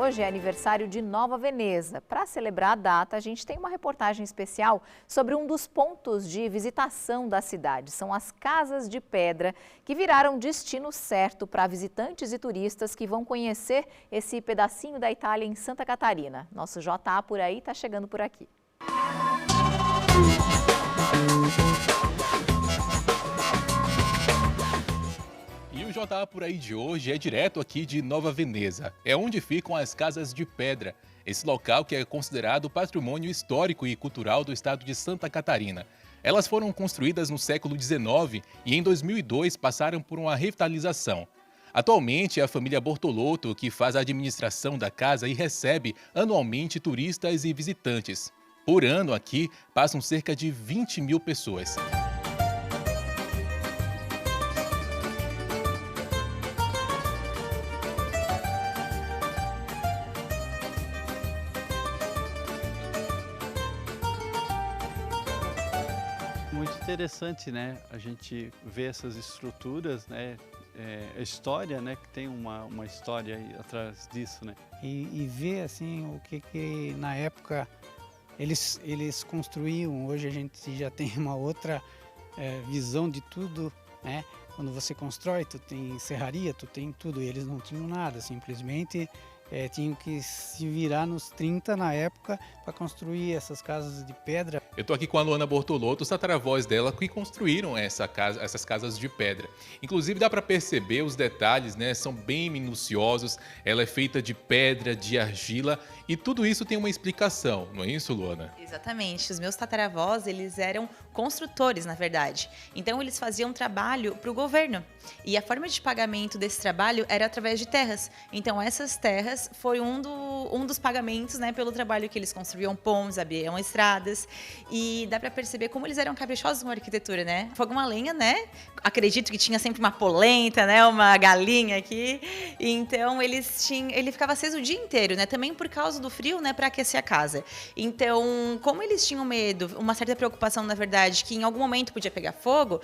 Hoje é aniversário de Nova Veneza. Para celebrar a data, a gente tem uma reportagem especial sobre um dos pontos de visitação da cidade. São as Casas de Pedra, que viraram destino certo para visitantes e turistas que vão conhecer esse pedacinho da Itália em Santa Catarina. Nosso JA por aí está chegando por aqui. E o JA por aí de hoje é direto aqui de Nova Veneza. É onde ficam as Casas de Pedra, esse local que é considerado patrimônio histórico e cultural do estado de Santa Catarina. Elas foram construídas no século XIX e em 2002 passaram por uma revitalização. Atualmente é a família Bortolotto que faz a administração da casa e recebe anualmente turistas e visitantes. Por ano aqui passam cerca de 20 mil pessoas. Muito interessante, né? A gente vê essas estruturas, né? A história, né? Que tem uma história aí atrás disso, né? E ver assim o que na época eles construíam. Hoje a gente já tem uma outra visão de tudo, né? Quando você constrói, tu tem serraria, tu tem tudo. E eles não tinham nada, simplesmente tinham que se virar nos 30 na época para construir essas casas de pedra. Eu estou aqui com a Luana Bortolotto, os tataravós dela que construíram essas casas de pedra. Inclusive dá para perceber os detalhes, né? São bem minuciosos. Ela é feita de pedra, de argila e tudo isso tem uma explicação, não é isso, Luana? Exatamente. Os meus tataravós, eles eram construtores, na verdade. Então eles faziam trabalho para o governo. E a forma de pagamento desse trabalho era através de terras. Então essas terras foi um dos pagamentos, né, pelo trabalho que eles construíam pontes, abriam estradas. E dá para perceber como eles eram caprichosos com a arquitetura, né? Fogo uma lenha, né? Acredito que tinha sempre uma polenta, né? Uma galinha aqui. Então ele ficava aceso o dia inteiro, né? Também por causa do frio, né? Para aquecer a casa. Então, como eles tinham medo, uma certa preocupação, na verdade, que em algum momento podia pegar fogo,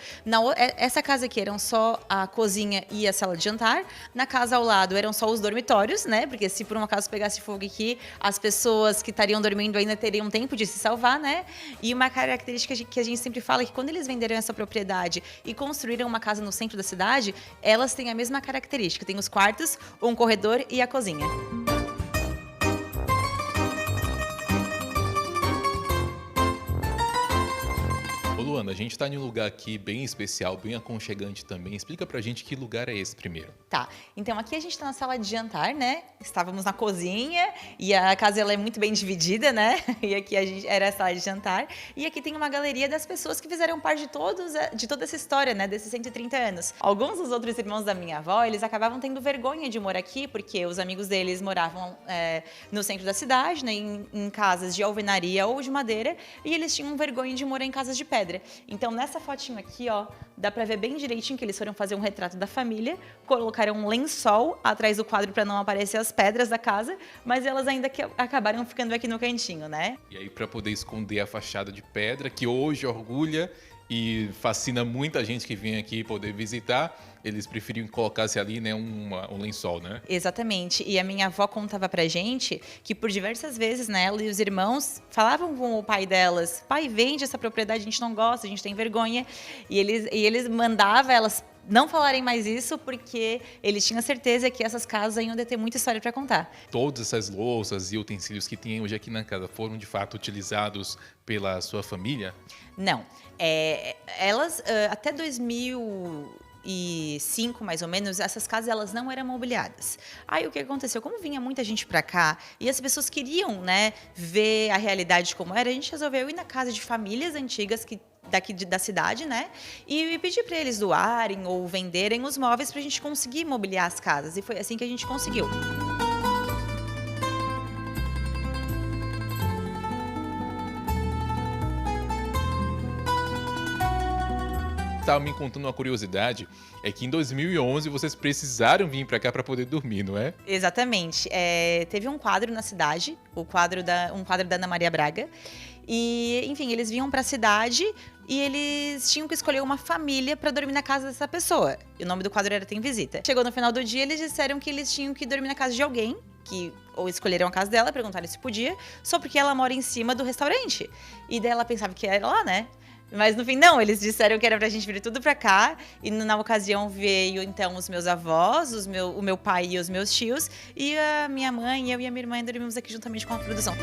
essa casa aqui eram só a cozinha e a sala de jantar. Na casa ao lado eram só os dormitórios, né? Porque se por um acaso pegasse fogo aqui, as pessoas que estariam dormindo ainda teriam tempo de se salvar, né? E uma característica que a gente sempre fala é que quando eles venderam essa propriedade e construíram uma casa no centro da cidade, elas têm a mesma característica. Tem os quartos, um corredor e a cozinha. Ô Luana, a gente está em um lugar aqui bem especial, bem aconchegante também. Explica pra gente que lugar é esse primeiro. Tá, então aqui a gente está na sala de jantar, né? Estávamos na cozinha e a casa ela é muito bem dividida, né? E aqui era a sala de jantar. E aqui tem uma galeria das pessoas que fizeram parte de toda essa história, né? Desses 130 anos. Alguns dos outros irmãos da minha avó, eles acabavam tendo vergonha de morar aqui, porque os amigos deles moravam no centro da cidade, né? Em casas de alvenaria ou de madeira, e eles tinham vergonha de morar em casas de pedra. Então, nessa fotinho aqui, ó, dá pra ver bem direitinho que eles foram fazer um retrato da família, colocaram um lençol atrás do quadro para não aparecer as pedras da casa, mas elas ainda acabaram ficando aqui no cantinho, né? E aí, para poder esconder a fachada de pedra, que hoje orgulha e fascina muita gente que vem aqui poder visitar, eles preferiam colocar-se ali, né, um lençol, né? Exatamente. E a minha avó contava pra gente que por diversas vezes, né, ela e os irmãos falavam com o pai delas: pai, vende essa propriedade, a gente não gosta, a gente tem vergonha. E eles mandavam elas não falarem mais isso porque eles tinham certeza que essas casas iam ter muita história para contar. Todas essas louças e utensílios que tem hoje aqui na casa foram de fato utilizados pela sua família? Não. Elas, até 2005, mais ou menos, essas casas elas não eram mobiliadas. Aí o que aconteceu? Como vinha muita gente para cá e as pessoas queriam, né, ver a realidade como era, a gente resolveu ir na casa de famílias antigas daqui da cidade, né? E pedir para eles doarem ou venderem os móveis para a gente conseguir mobiliar as casas. E foi assim que a gente conseguiu. Estava me contando uma curiosidade, é que em 2011 vocês precisaram vir para cá para poder dormir, não é? Exatamente. Teve um quadro na cidade, um quadro da Ana Maria Braga, e, enfim, eles vinham para a cidade e eles tinham que escolher uma família para dormir na casa dessa pessoa. E o nome do quadro era Tem Visita. Chegou no final do dia, eles disseram que eles tinham que dormir na casa de alguém que ou escolheram a casa dela, perguntaram se podia, só porque ela mora em cima do restaurante. E daí ela pensava que era lá, né? Mas no fim, não, eles disseram que era pra gente vir tudo pra cá. E na ocasião veio, então, os meus avós, o meu pai e os meus tios. E a minha mãe, eu e a minha irmã dormimos aqui juntamente com a produção.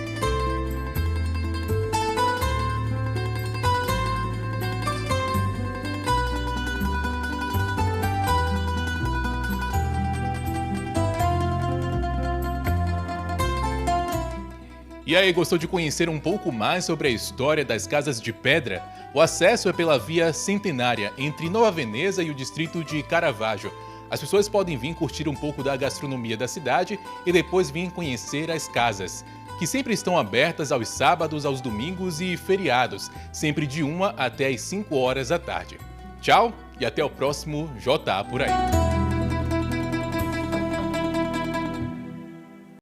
E aí, gostou de conhecer um pouco mais sobre a história das Casas de Pedra? O acesso é pela Via Centenária, entre Nova Veneza e o distrito de Caravaggio. As pessoas podem vir curtir um pouco da gastronomia da cidade e depois vir conhecer as casas, que sempre estão abertas aos sábados, aos domingos e feriados, sempre de 1 até as 5 horas da tarde. Tchau e até o próximo JA Por Aí.